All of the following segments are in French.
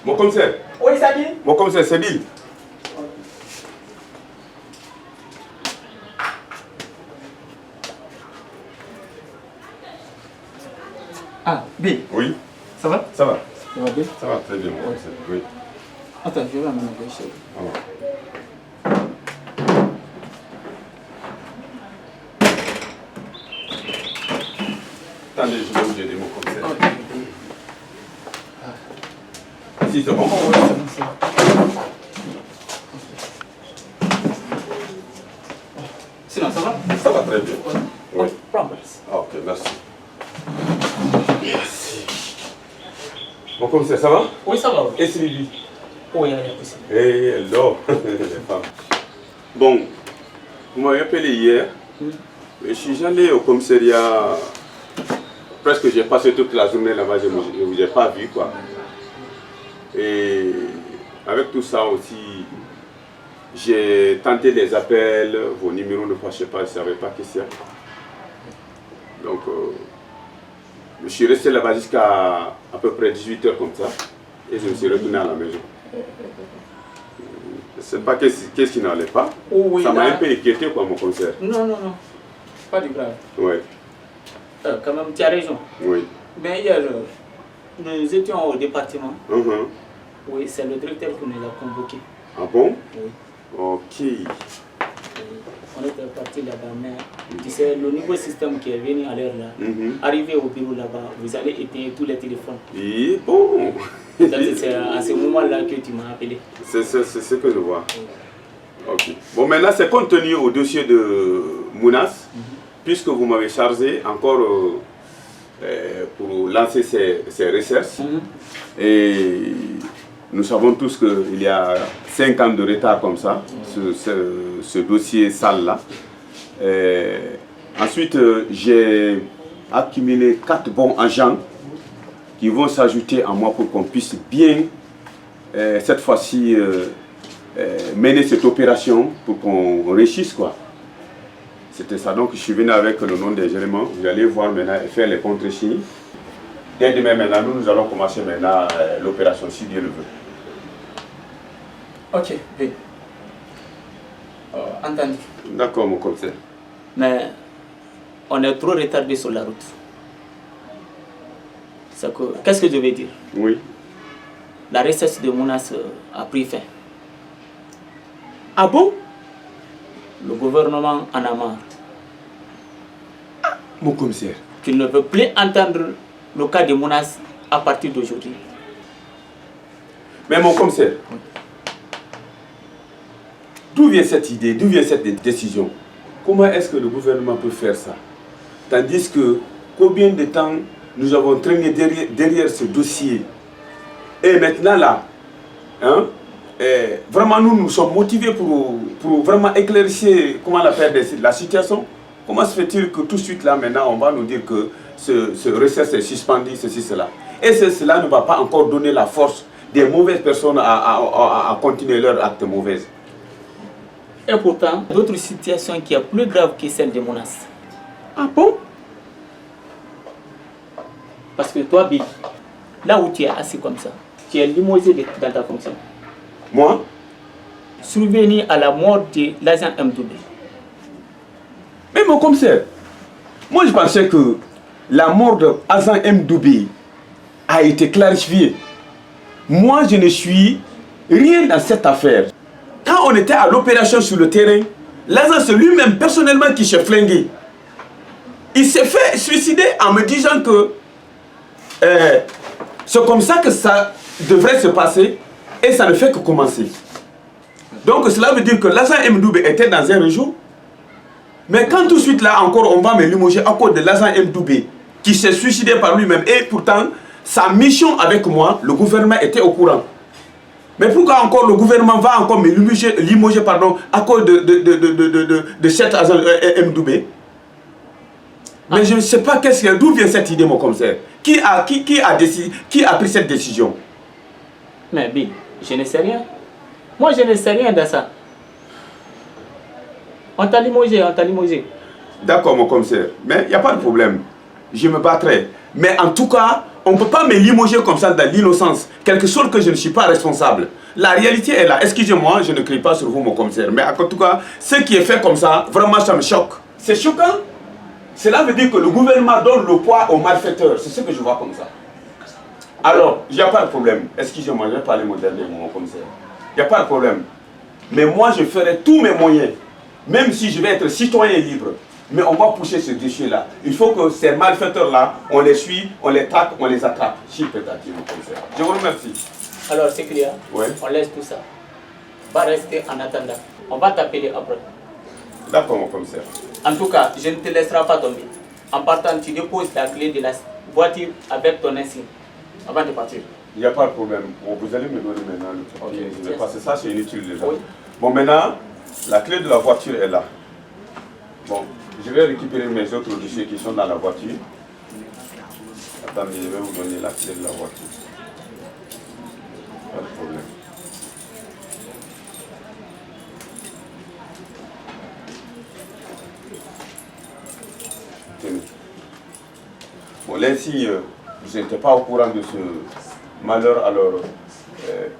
Mon commissaire. Oui, ça dit. Mon commissaire, c'est Bill. Ah, Bill. Oui. Ça va? Ça va. Ça va bien? Ça va très bien, mon commissaire. Oui. Attends, je vais amener un chez Ah. Attendez, je vais vous aider, mon commissaire. Si, c'est bon. Oui, c'est bon, c'est bon. Sinon, ça va? Ça va très bien. Oui. Prends place. Ah, ok, merci. Merci. Mon commissaire, ça va? Oui, ça va. Et c'est Bibi? Oui, il y a possible. Hey, hello. Bon, vous m'avez appelé hier. Je suis allé au commissariat. Presque j'ai passé toute la journée là-bas, je ne vous ai pas vu quoi. Et avec tout ça aussi, j'ai tenté les appels, vos numéros de fois, je ne sais pas, je ne savais pas qui c'est. Donc, je suis resté là-bas jusqu'à à peu près 18 h comme ça. Et je me suis retourné à la maison. Je ne sais pas qu'est-ce qui n'allait pas. Oui, ça m'a un peu inquiété quoi, mon concert. Non, non, non. Pas du grave. Oui. Quand même, tu as raison. Oui. Mais hier, nous étions au département. Uh-huh. Oui, c'est le directeur qui nous a convoqués. Ah bon? Oui. Ok. On était parti là-bas, mais tu sais, le nouveau système qui est venu à l'heure là, arrivé au bureau là-bas, vous allez éteindre tous les téléphones. Et bon. C'est à ce moment-là que tu m'as appelé. C'est ce que je vois. Ok. Bon, maintenant, c'est compte tenu au dossier de Mounas, puisque vous m'avez chargé encore pour lancer ces recherches. Et nous savons tous qu'il y a 5 ans de retard comme ça, ce dossier sale-là. Ensuite, j'ai accumulé 4 bons agents qui vont s'ajouter à moi pour qu'on puisse bien, cette fois-ci, mener cette opération pour qu'on réussisse quoi. C'était ça, donc je suis venu avec le nom des éléments. Vous allez voir maintenant et faire les contre-signes. Dès demain maintenant, nous allons commencer maintenant l'opération si Dieu le veut. Ok, bien. Entendu. D'accord mon commissaire. Mais on est trop retardé sur la route. Qu'est-ce que je veux dire? Oui. La recherche de Mounas a pris fin. Ah bon? Le gouvernement en a marre. Ah, mon commissaire. Qu'il ne veut plus entendre le cas de Mounas à partir d'aujourd'hui. Mais mon commissaire, d'où vient cette idée, d'où vient cette décision? Comment est-ce que le gouvernement peut faire ça? Tandis que combien de temps nous avons traîné derrière ce dossier? Et maintenant là, hein, vraiment nous sommes motivés pour vraiment éclaircir comment la situation. Comment se fait-il que tout de suite là maintenant on va nous dire que ce recherche est suspendu, ceci, cela. Et cela ne va pas encore donner la force des mauvaises personnes à continuer leur acte mauvais. Et pourtant, d'autres situations qui sont plus graves que celle de Mounas. Ah bon? Parce que toi, Bill, là où tu es assis comme ça, tu es limogé dans ta fonction. Moi? Survenu à la mort de l'agent M2B. Mais mon commissaire, moi je pensais que la mort de l'agent M2B a été clarifiée. Moi je ne suis rien dans cette affaire. Quand on était à l'opération sur le terrain, l'agent c'est lui-même personnellement qui s'est flingué. Il s'est fait suicider en me disant que c'est comme ça que ça devrait se passer et ça ne fait que commencer. Donc cela veut dire que l'agent M2B était dans un réseau. Mais quand tout de suite là encore on va me limoger à cause de l'agent M2B qui s'est suicidé par lui-même et pourtant sa mission avec moi, le gouvernement était au courant. Mais pourquoi encore le gouvernement va encore me limoger pardon, à cause de cet agent M2B? Mais je ne sais pas d'où vient cette idée mon commissaire. Qui a pris cette décision? Mais Bill, je ne sais rien. Moi je ne sais rien de ça. On t'a limogé, on t'a limogé. D'accord mon commissaire, mais il n'y a pas de problème. Je me battrai. Mais en tout cas, on ne peut pas me limoger comme ça dans l'innocence, quelque chose que je ne suis pas responsable. La réalité est là. Excusez-moi, je ne crie pas sur vous, mon commissaire. Mais en tout cas, ce qui est fait comme ça, vraiment, ça me choque. C'est choquant. Cela veut dire que le gouvernement donne le poids aux malfaiteurs. C'est ce que je vois comme ça. Alors, il n'y a pas de problème. Excusez-moi, je vais parler mon dernier mot, mon commissaire. Il n'y a pas de problème. Mais moi, je ferai tous mes moyens, même si je vais être citoyen libre. Mais on va pousser ce dossier-là. Il faut que ces malfaiteurs-là, on les suit, on les traque, on les attrape. Si peut-être, mon commissaire. Je vous remercie. Alors, c'est clair. Ouais. On laisse tout ça. Va rester en attendant. On va t'appeler après. D'accord, mon commissaire. En tout cas, je ne te laisserai pas tomber. En partant, tu déposes la clé de la voiture avec ton insigne avant de partir. Il n'y a pas de problème. Bon, vous allez me donner maintenant le papier. Je vais passer ça, c'est inutile déjà. Oui. Bon, maintenant, la clé de la voiture est là. Bon, je vais récupérer mes autres dossiers qui sont dans la voiture. Attendez, je vais vous donner la clé de la voiture. Pas de problème. Tenez. Bon, l'insigne, je n'étais pas au courant de ce malheur, alors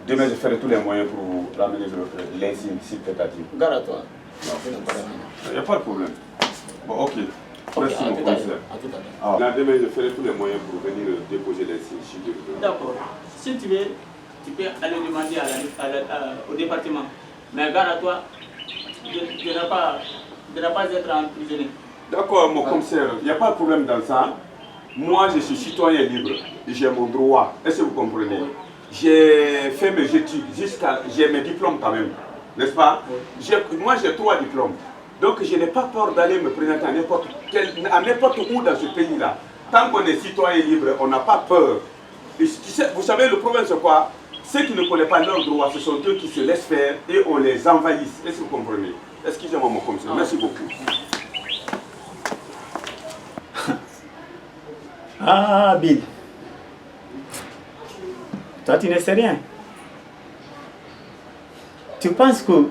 demain je ferai tous les moyens pour vous ramener l'insigne si peut-être. Gare à toi. Il n'y a pas de problème. Bon, ok. Merci, mon commissaire. À tout à l'heure. Là, demain je ferai tous les moyens pour venir déposer l'insigne si je veux. D'accord. Si tu veux, tu peux aller demander au département. Mais gare à toi de ne pas être emprisonné. D'accord, mon commissaire, il n'y a pas de problème dans ça. Moi, je suis citoyen libre. J'ai mon droit. Est-ce que vous comprenez? Oui. J'ai fait mes études, j'ai mes diplômes quand même. N'est-ce pas? Oui. Moi, j'ai 3 diplômes. Donc, je n'ai pas peur d'aller me présenter à n'importe où dans ce pays-là. Tant qu'on est citoyen libre, on n'a pas peur. Et, vous savez, le problème, c'est quoi? Ceux qui ne connaissent pas leurs droits, ce sont eux qui se laissent faire et on les envahit. Est-ce que vous comprenez? Excusez-moi, mon commissaire. Merci beaucoup. Ah, Bill. Toi, tu ne sais rien. Tu penses que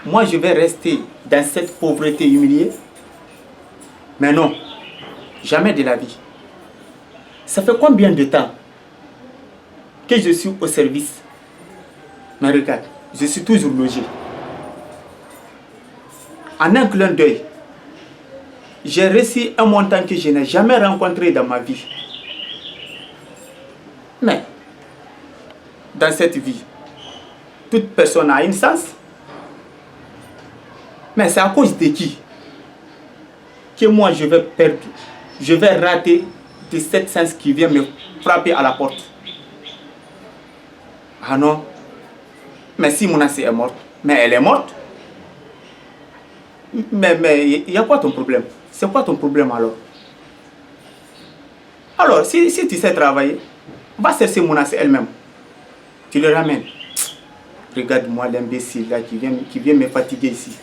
moi, je vais rester dans cette pauvreté humiliée? Mais non, jamais de la vie. Ça fait combien de temps que je suis au service? Mais regarde, je suis toujours logé. En un clin d'œil, j'ai reçu un montant que je n'ai jamais rencontré dans ma vie. Mais, dans cette vie, toute personne a une sens. Mais c'est à cause de qui que moi je vais perdre, je vais rater de cette sens qui vient me frapper à la porte. Ah non, mais si Mounassi est morte, mais elle est morte. Mais il y a quoi ton problème? C'est quoi ton problème alors? Alors, si tu sais travailler, va chercher Mounassi elle-même. Tu le ramènes. Regarde-moi l'imbécile là qui vient me fatiguer ici.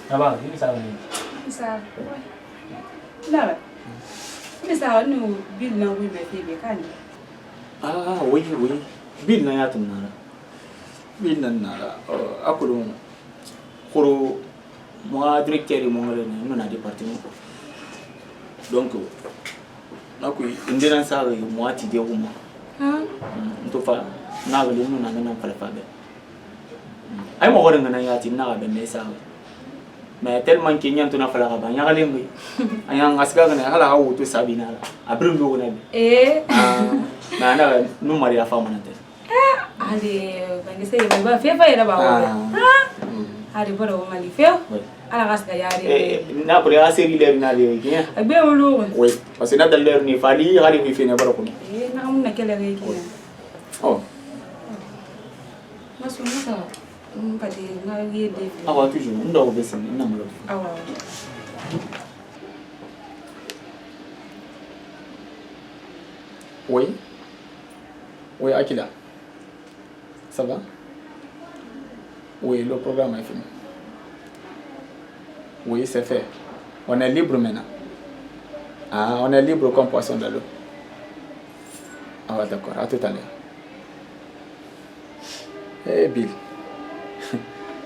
Abang, ini salah ni. Salah. Lah. Ini salah ni bil na wi be fi be kan. Ah, oui. Bil na ya tunara. Bil na nara. Aku dong. Koro moi directeur mo ngale ni na département. Donc aku indira sa mo ati de uma. Ha? Nto fa na ga ni na pala fa be. Ai mo gore ngana ya tin na ga be ne sa. Mais tellement qu'il y a un peu de la il y a un peu de sabina après nous on eh mais nous maria femme allez ben c'est va faire faire là-bas allez voilà on va le faire à la race d'ailleurs na pour la série l'air na le bien ben on oui parce que na dans l'air ni fali aller vi faire n'importe quoi na on na quelle heure qui oh ma sonne ça pas de na yé de ah ouais toujours on doit baisser na malo ah ouais oui Akila ça va oui le programme est fini oui c'est fait on est libre maintenant on est libre comme poisson dans l'eau ah ouais d'accord à tout à l'heure Eh, Bill.